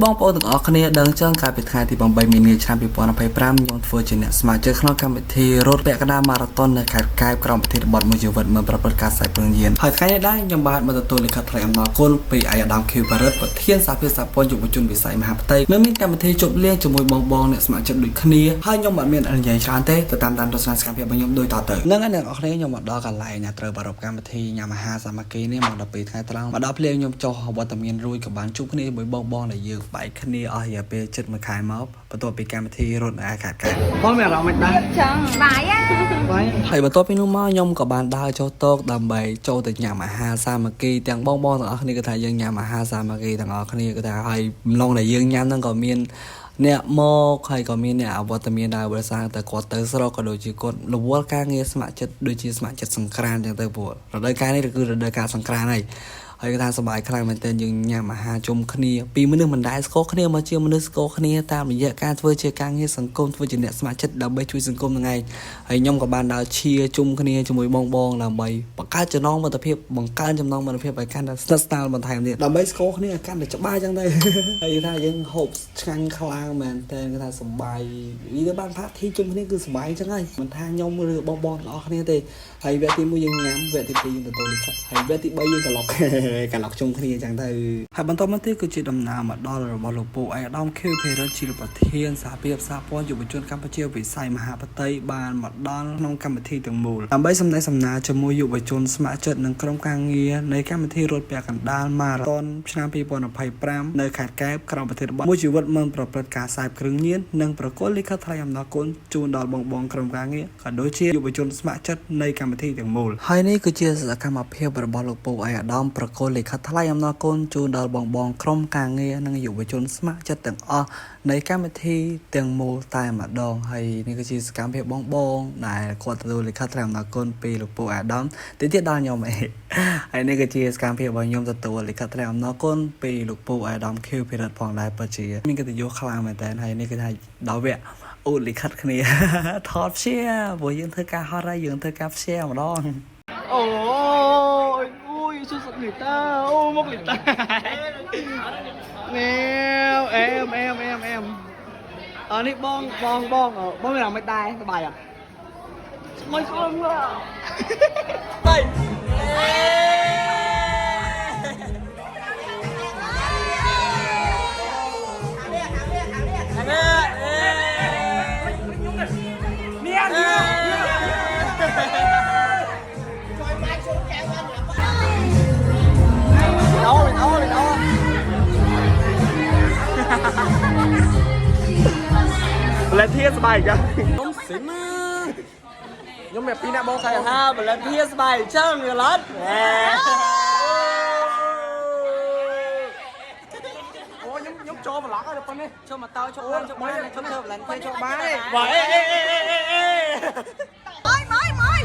បងប្អូនទាំងអស់គ្នាដឹងចឹងកាលពីថ្ងៃទី8មីនាឆ្នាំ2025ខ្ញុំធ្វើជាអ្នកស្ម័គ្រចិត្តក្នុងកម្មវិធីរត់ពាក់កណ្ដាលម៉ារ៉ាតុននៅខេត្តកែបក្រោមប្រធានបទមួយជីវិតមើលប្រព្រឹត្តការសាយព្រឹងយានហើយថ្ងៃនេះដែរខ្ញុំបានមកទទួលលិខិតថ្លែងអំណរគុណពីអាយដាមខៀវបារិតប្រធានសហភាពសហព័ន្ធយុវជនវិស័យមហាផ្ទៃនៅមានកម្មវិធីជប់លៀងជាមួយបងអ្នកស្ម័គ្រចិត្តដូចគ្នាហើយខ្ញុំមិនមានអនុញ្ញាតច្រើនទេទៅតាមទស្សនវិជ្ជារបស់ខ្ញុំដូចតទៅនឹងអ្នកនរគ្នាខ្ញុំមកដល់កន្លែងអ្នកត្រូវប្រារព្ធកម្មវិធីញ៉ាំអាហារសាមគ្គីនេះមកដល់ពេលថ្ងៃត្រង់មកដល់ភ្លាមខ្ញុំចុះវត្តមានរួយក៏បានជួបគ្នាជាមួយបងដែលយើងបែកគ្នាអស់រយៈពេលជិត1ខែមកបន្ទាប់ពីកម្មវិធីរត់អាខាតកើតបងមានអារម្មណ៍មិនដែរចឹងបាយហើយបន្ទាប់ពីនោះមកខ្ញុំក៏បានដើរចុះតូកដើម្បីចូលទៅញ៉ាំអាហារសាមគ្គីទាំងបងទាំងអស់គ្នាគឺថាយើងញ៉ាំអាហារសាមគ្គីទាំងអស់គ្នាគឺថាហើយម្លងដែលយើងញ៉ាំហ្នឹងក៏មានអ្នកមកហើយក៏មានអ្នកអវត្តមានដែរបើសារតែគាត់ទៅស្រុកក៏ដូចជាគាត់រវល់ការងារស្ម័គ្រចិត្តដូចជាស្ម័គ្រចិត្តសង្ក្រាន្តចឹងទៅព្រោះរដូវកាលនេះគឺរដូវកាលសង្ក្រាន្តហើយគាត់ថាសប្បាយខ្លាំងមែនទែនយើងញ៉ាំអាហារជុំគ្នាពីមនុស្សមិនដែលស្គាល់គ្នាមកជាមនុស្សស្គាល់គ្នាតាមរយៈការធ្វើជាការងារសង្គមធ្វើជាអ្នកស្ម័គ្រចិត្តដើម្បីជួយសង្គមហ្នឹងឯងហើយខ្ញុំក៏បានដើរឈៀជុំគ្នាជាមួយបងដើម្បីបង្កើតចំណងមិត្តភាពបង្កើនចំណងមិត្តភាពឲ្យកាន់តែស្និទ្ធស្នាលបន្ថែមទៀតដើម្បីស្គាល់គ្នាឲ្យកាន់តែច្បាស់ចឹងទៅហើយថាយើងហូបឆ្ងាញ់ខ្លាំងមែនទែនគាត់ថាសប្បាយវាទៅបានផាក់ធីជុំគ្នាគឺសប្បាយចឹងហើយមិនថាខ្ញុំឬបងទាំងអស់គ្នាទេហើយវគ្គទី1យើងញ៉ាំវគ្គទី2យើងទទួលលិខិតហើយវគ្គទី3យើងក្លុកជុំគ្នាចឹងទៅហើយបន្តមកទៀតគឺជាដំណើរមកដល់របស់លោកពូអាយដាមខៀវភេរិតជាប្រធានសហភាពសហព័ន្ធយុវជនកម្ពុជាវិស័យមហាផ្ទៃបានមកដល់ក្នុងកម្មវិធីទាំងមូលដើម្បីសម្ដែងសម្ដារជាមួយយុវជនស្ម័គ្រចិត្តនិងក្រុមការងារនៃកម្មវិធីរត់ពាក់កណ្ដាលម៉ារ៉ាតុនឆ្នាំ2025នៅខេត្តកែបក្រោមប្រធានបទមួយជីវិតមើលប្រព្រឹត្តការសាយគ្រឿងញៀននិងប្រគល់លិខិតថ្លែងអំណរគុណជូនដល់បងក្រុមការងារក៏ដូចជាយុវជនស្ម័គ្រចិត្តនៃកម្មវិធីទាំងមូលហើយនេះគឺជាសកម្មភាពរបស់លោកពូអាយដាមប្រគល់លិខិតថ្លែងអំណរគុណជូនដល់បងក្រុមការងារនិងយុវជនស្ម័គ្រចិត្តទាំងអស់នៃកម្មវិធីទាំងមូលតែម្ដងហើយនេះគឺជាសកម្មភាពបងដែលគាត់ទទួលលិខិតថ្លែងអំណរគុណពីលោកពូអាយដាមទៀតដល់ខ្ញុំហើយនេះគឺជាសកម្មភាពរបស់ខ្ញុំទទួលលិខិតថ្លែងអំណរគុណពីលោកពូអាយដាមខៀវភេរិតផងដែរពិតជាមានកិត្តិយសខ្លាំងមែនតើហើយនេះគឺថាដល់វគ្គអូលិខិតគ្នាថតព្យាព្រោះយើងធ្វើការហត់ហើយយើងធ្វើការព្យាម្ដងអូយសួស្ដីតាអូមកលីតានេះអេមនេះបងមានអារម្មណ៍មិនដែរសប្បាយអត់មិនស្គាល់មើលLet here by guys. Không xỉn nhưng mà pin bông xài ha mà let here by chân người lót ôi nhóm cho mà lót được con đi cho mà tao cho ba này cho thơm lần cho ba đi vậy mới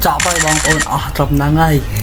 ចប់ហើយបងប្អូនអស់ត្រឹមហ្នឹងហើយ